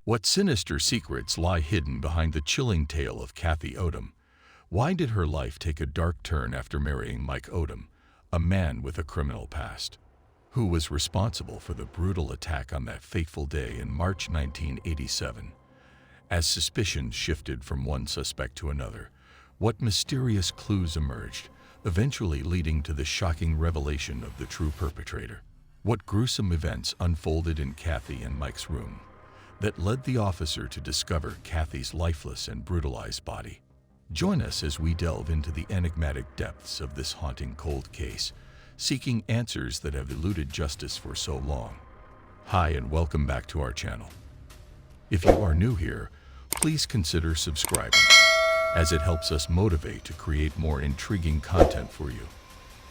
What sinister secrets lie hidden behind the chilling tale of Kathy Odom? Why did her life take a dark turn after marrying Mike Odom, a man with a criminal past? Who was responsible for the brutal attack on that fateful day in March 1987? As suspicions shifted from one suspect to another, what mysterious clues emerged, eventually leading to the shocking revelation of the true perpetrator? What gruesome events unfolded in Kathy and Mike's room that led the officer to discover Kathy's lifeless and brutalized body? Join us as we delve into the enigmatic depths of this haunting cold case, seeking answers that have eluded justice for so long. Hi, and welcome back to our channel. If you are new here, please consider subscribing, as it helps us motivate to create more intriguing content for you.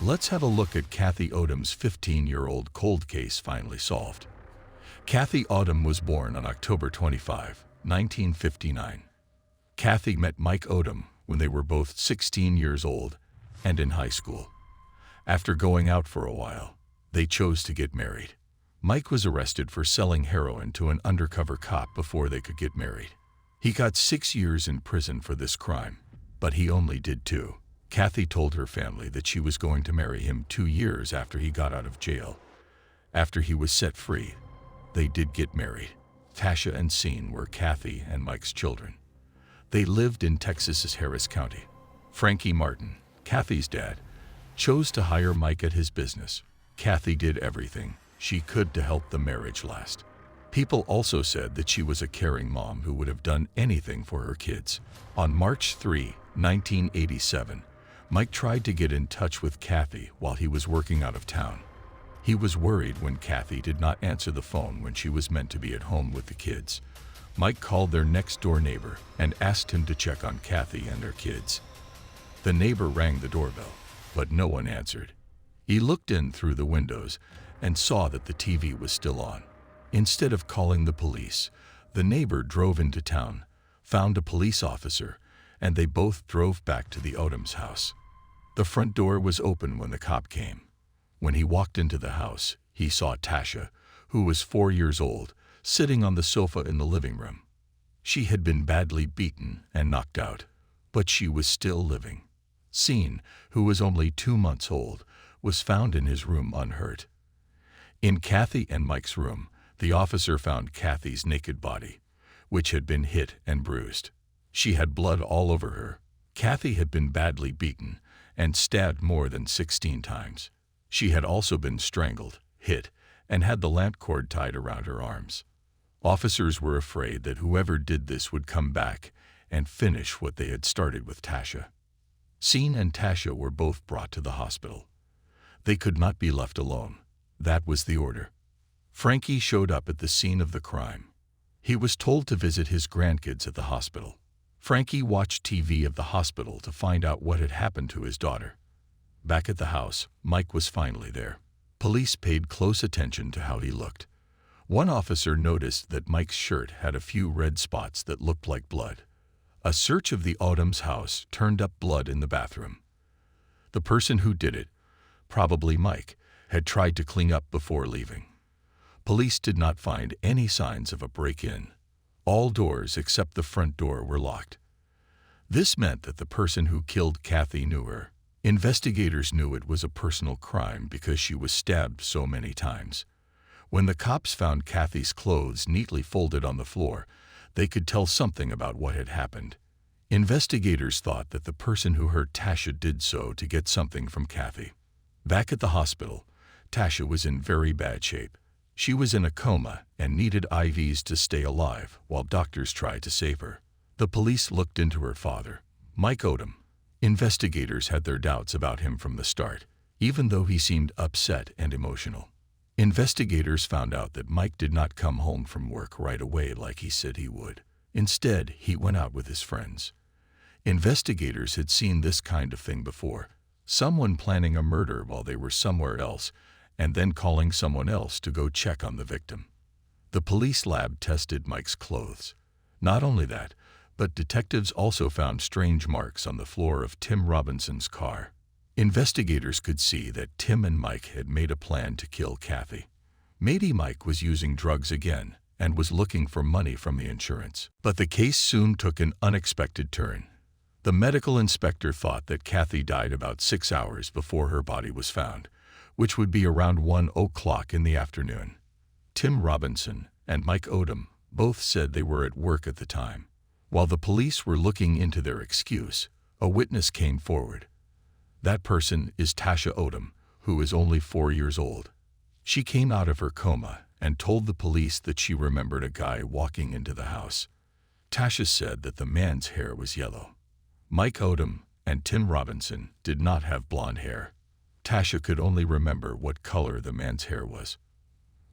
Let's have a look at Kathy Odom's 15-year-old cold case finally solved. Kathy Odom was born on October 25, 1959. Kathy met Mike Odom when they were both 16 years old and in high school. After going out for a while, they chose to get married. Mike was arrested for selling heroin to an undercover cop before they could get married. He got 6 years in prison for this crime, but he only did 2. Kathy told her family that she was going to marry him 2 years after he got out of jail. After he was set free, they did get married. Tasha and Sean were Kathy and Mike's children. They lived in Texas's Harris County. Frankie Martin, Kathy's dad, chose to hire Mike at his business. Kathy did everything she could to help the marriage last. People also said that she was a caring mom who would have done anything for her kids. On March 3, 1987, Mike tried to get in touch with Kathy while he was working out of town. He was worried when Kathy did not answer the phone when she was meant to be at home with the kids. Mike called their next-door neighbor and asked him to check on Kathy and their kids. The neighbor rang the doorbell, but no one answered. He looked in through the windows and saw that the TV was still on. Instead of calling the police, the neighbor drove into town, found a police officer, and they both drove back to the Odom's house. The front door was open when the cop came. When he walked into the house, he saw Tasha, who was 4 years old, sitting on the sofa in the living room. She had been badly beaten and knocked out, but she was still living. Sean, who was only 2 months old, was found in his room unhurt. In Kathy and Mike's room, the officer found Kathy's naked body, which had been hit and bruised. She had blood all over her. Kathy had been badly beaten and stabbed more than 16 times. She had also been strangled, hit, and had the lamp cord tied around her arms. Officers were afraid that whoever did this would come back and finish what they had started with Tasha. Sean and Tasha were both brought to the hospital. They could not be left alone. That was the order. Frankie showed up at the scene of the crime. He was told to visit his grandkids at the hospital. Frankie watched TV of the hospital to find out what had happened to his daughter. Back at the house, Mike was finally there. Police paid close attention to how he looked. One officer noticed that Mike's shirt had a few red spots that looked like blood. A search of the Odom's house turned up blood in the bathroom. The person who did it, probably Mike, had tried to clean up before leaving. Police did not find any signs of a break-in. All doors except the front door were locked. This meant that the person who killed Kathy knew her. Investigators knew it was a personal crime because she was stabbed so many times. When the cops found Kathy's clothes neatly folded on the floor, they could tell something about what had happened. Investigators thought that the person who hurt Tasha did so to get something from Kathy. Back at the hospital, Tasha was in very bad shape. She was in a coma and needed IVs to stay alive while doctors tried to save her. The police looked into her father, Mike Odom. Investigators had their doubts about him from the start, even though he seemed upset and emotional. Investigators found out that Mike did not come home from work right away like he said he would. Instead, he went out with his friends. Investigators had seen this kind of thing before, someone planning a murder while they were somewhere else and then calling someone else to go check on the victim. The police lab tested Mike's clothes. Not only that, but detectives also found strange marks on the floor of Tim Robinson's car. Investigators could see that Tim and Mike had made a plan to kill Kathy. Maybe Mike was using drugs again and was looking for money from the insurance. But the case soon took an unexpected turn. The medical inspector thought that Kathy died about 6 hours before her body was found, which would be around 1 o'clock in the afternoon. Tim Robinson and Mike Odom both said they were at work at the time. While the police were looking into their excuse, a witness came forward. That person is Tasha Odom, who is only 4 years old. She came out of her coma and told the police that she remembered a guy walking into the house. Tasha said that the man's hair was yellow. Mike Odom and Tim Robinson did not have blonde hair. Tasha could only remember what color the man's hair was.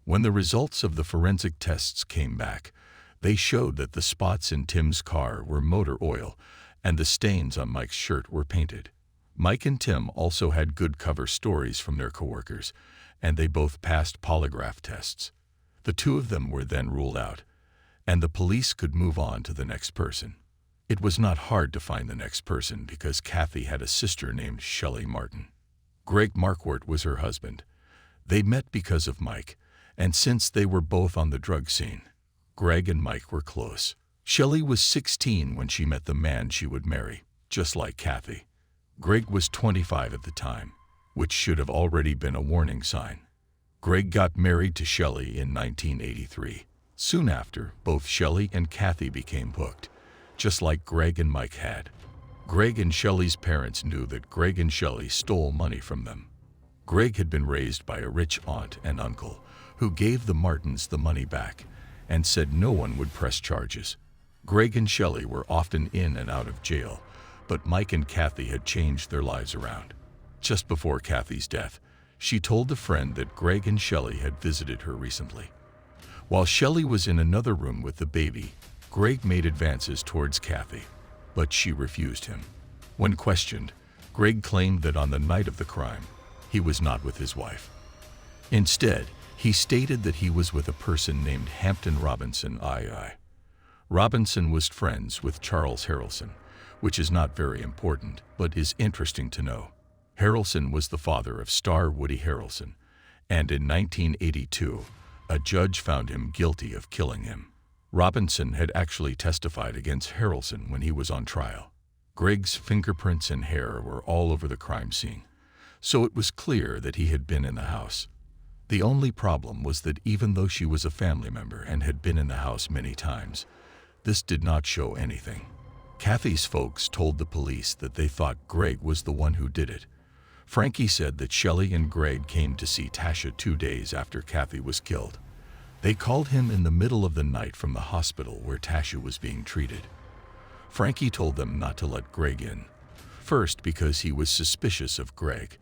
When the results of the forensic tests came back, they showed that the spots in Tim's car were motor oil and the stains on Mike's shirt were painted. Mike and Tim also had good cover stories from their coworkers, and they both passed polygraph tests. The two of them were then ruled out, and the police could move on to the next person. It was not hard to find the next person because Kathy had a sister named Shelley Martin. Greg Marquardt was her husband. They met because of Mike, and since they were both on the drug scene, Greg and Mike were close. Shelley was 16 when she met the man she would marry, just like Kathy. Greg was 25 at the time, which should have already been a warning sign. Greg got married to Shelley in 1983. Soon after, both Shelley and Kathy became hooked, just like Greg and Mike had. Greg and Shelley's parents knew that Greg and Shelley stole money from them. Greg had been raised by a rich aunt and uncle who gave the Martins the money back and said no one would press charges. Greg and Shelley were often in and out of jail, but Mike and Kathy had changed their lives around. Just before Kathy's death, she told a friend that Greg and Shelley had visited her recently. While Shelley was in another room with the baby, Greg made advances towards Kathy, but she refused him. When questioned, Greg claimed that on the night of the crime, he was not with his wife. Instead, he stated that he was with a person named Hampton Robinson II. Robinson was friends with Charles Harrelson, which is not very important, but is interesting to know. Harrelson was the father of star Woody Harrelson, and in 1982, a judge found him guilty of killing him. Robinson had actually testified against Harrelson when he was on trial. Greg's fingerprints and hair were all over the crime scene, so it was clear that he had been in the house. The only problem was that even though she was a family member and had been in the house many times, this did not show anything. Kathy's folks told the police that they thought Greg was the one who did it. Frankie said that Shelley and Greg came to see Tasha 2 days after Kathy was killed. They called him in the middle of the night from the hospital where Tasha was being treated. Frankie told them not to let Greg in, first because he was suspicious of Greg,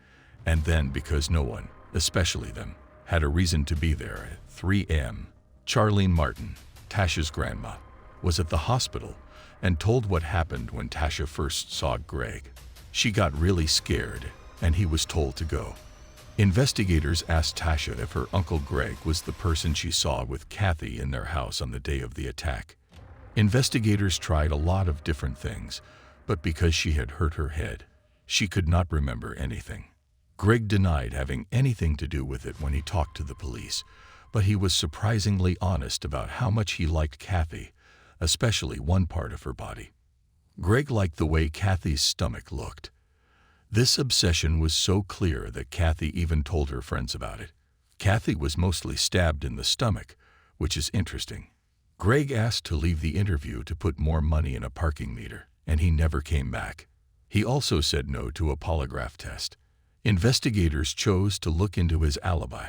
and then because no one, especially them, had a reason to be there at 3 a.m. Charlene Martin, Tasha's grandma, was at the hospital and told what happened when Tasha first saw Greg. She got really scared, and he was told to go. Investigators asked Tasha if her Uncle Greg was the person she saw with Kathy in their house on the day of the attack. Investigators tried a lot of different things, but because she had hurt her head, she could not remember anything. Greg denied having anything to do with it when he talked to the police, but he was surprisingly honest about how much he liked Kathy, especially one part of her body. Greg liked the way Kathy's stomach looked. This obsession was so clear that Kathy even told her friends about it. Kathy was mostly stabbed in the stomach, which is interesting. Greg asked to leave the interview to put more money in a parking meter, and he never came back. He also said no to a polygraph test. Investigators chose to look into his alibi.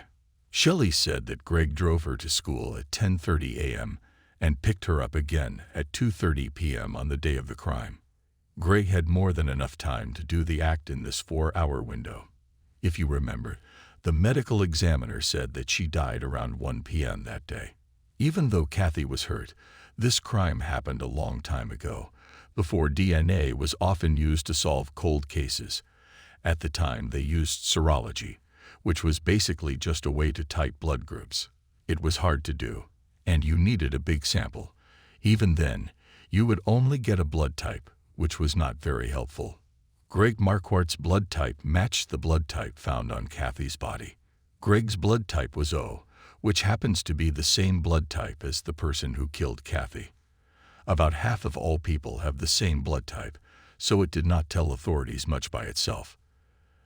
Shelley said that Greg drove her to school at 10:30 a.m. and picked her up again at 2:30 p.m. on the day of the crime. Greg had more than enough time to do the act in this 4-hour window. If you remember, the medical examiner said that she died around 1 p.m. that day. Even though Kathy was hurt, this crime happened a long time ago, before DNA was often used to solve cold cases. At the time, they used serology, which was basically just a way to type blood groups. It was hard to do, and you needed a big sample. Even then, you would only get a blood type, which was not very helpful. Greg Marquardt's blood type matched the blood type found on Kathy's body. Greg's blood type was O, which happens to be the same blood type as the person who killed Kathy. About half of all people have the same blood type, so it did not tell authorities much by itself.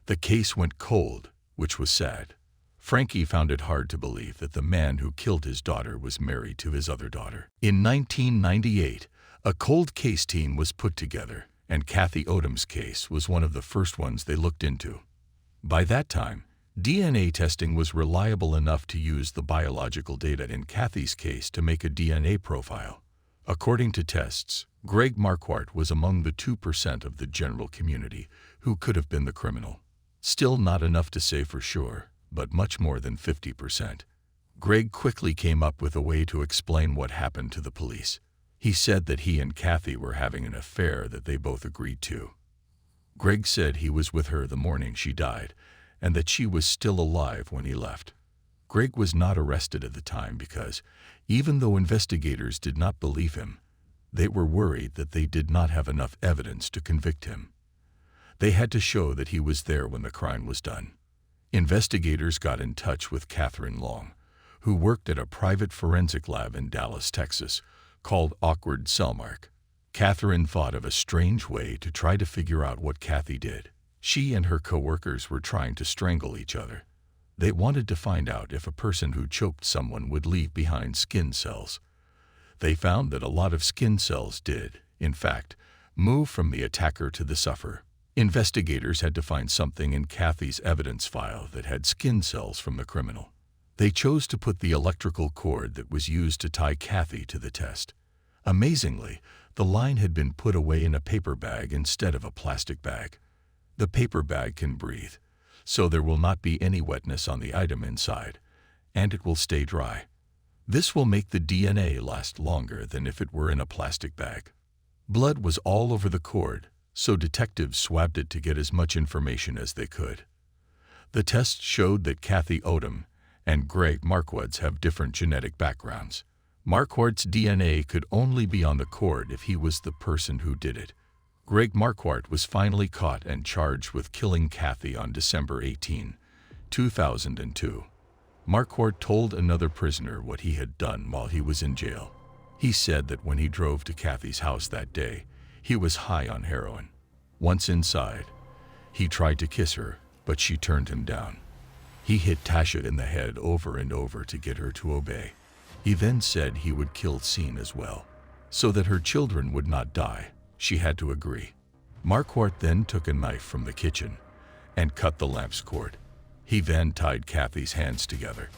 The case went cold, which was sad. Frankie found it hard to believe that the man who killed his daughter was married to his other daughter. In 1998, a cold case team was put together, and Kathy Odom's case was one of the first ones they looked into. By that time, DNA testing was reliable enough to use the biological data in Kathy's case to make a DNA profile. According to tests, Greg Marquardt was among the 2% of the general community who could have been the criminal. Still not enough to say for sure, but much more than 50%. Greg quickly came up with a way to explain what happened to the police. He said that he and Kathy were having an affair that they both agreed to. Greg said he was with her the morning she died, and that she was still alive when he left. Greg was not arrested at the time because, even though investigators did not believe him, they were worried that they did not have enough evidence to convict him. They had to show that he was there when the crime was done. Investigators got in touch with Catherine Long, who worked at a private forensic lab in Dallas, Texas, called Awkward Cellmark. Catherine thought of a strange way to try to figure out what Kathy did. She and her coworkers were trying to strangle each other. They wanted to find out if a person who choked someone would leave behind skin cells. They found that a lot of skin cells did, in fact, move from the attacker to the sufferer. Investigators had to find something in Kathy's evidence file that had skin cells from the criminal. They chose to put the electrical cord that was used to tie Kathy to the test. Amazingly, the line had been put away in a paper bag instead of a plastic bag. The paper bag can breathe, so there will not be any wetness on the item inside, and it will stay dry. This will make the DNA last longer than if it were in a plastic bag. Blood was all over the cord, so detectives swabbed it to get as much information as they could. The test showed that Kathy Odom and Greg Marquardt have different genetic backgrounds. Marquardt's DNA could only be on the cord if he was the person who did it. Greg Marquardt was finally caught and charged with killing Kathy on December 18, 2002. Marquardt told another prisoner what he had done while he was in jail. He said that when he drove to Kathy's house that day, he was high on heroin. Once inside, he tried to kiss her, but she turned him down. He hit Tasha in the head over and over to get her to obey. He then said he would kill Scene as well. So that her children would not die, she had to agree. Marquardt then took a knife from the kitchen and cut the lamp's cord. He then tied Kathy's hands together.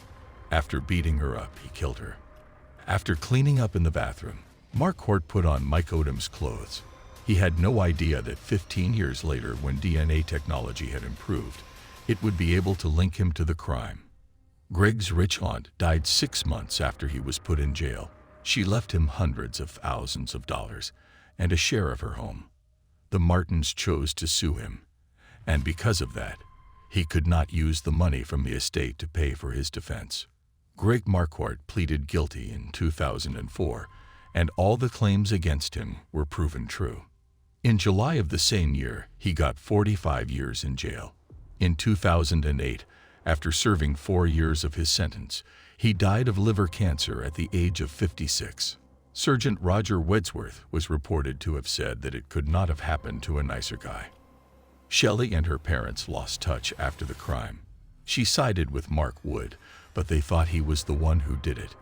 After beating her up, he killed her. After cleaning up in the bathroom, Marquardt put on Mike Odom's clothes. He had no idea that 15 years later, when DNA technology had improved, it would be able to link him to the crime. Greg's rich aunt died 6 months after he was put in jail. She left him hundreds of thousands of dollars and a share of her home. The Martins chose to sue him, and because of that, he could not use the money from the estate to pay for his defense. Greg Marquardt pleaded guilty in 2004, and all the claims against him were proven true. In July of the same year, he got 45 years in jail. In 2008, after serving 4 years of his sentence, he died of liver cancer at the age of 56. Sergeant Roger Wedsworth was reported to have said that it could not have happened to a nicer guy. Shelley and her parents lost touch after the crime. She sided with Mark Wood, but they thought he was the one who did it.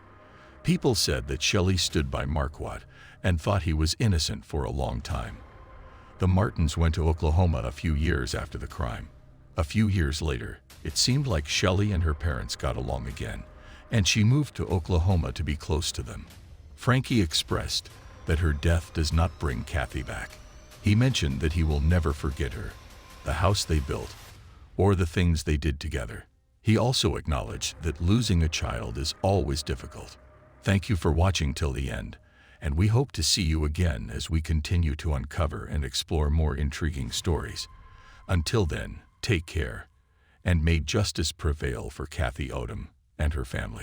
People said that Shelley stood by Marquardt and thought he was innocent for a long time. The Martins went to Oklahoma a few years after the crime. A few years later, it seemed like Shelley and her parents got along again, and she moved to Oklahoma to be close to them. Frankie expressed that her death does not bring Kathy back. He mentioned that he will never forget her, the house they built, or the things they did together. He also acknowledged that losing a child is always difficult. Thank you for watching till the end, and we hope to see you again as we continue to uncover and explore more intriguing stories. Until then, take care, and may justice prevail for Kathy Odom and her family.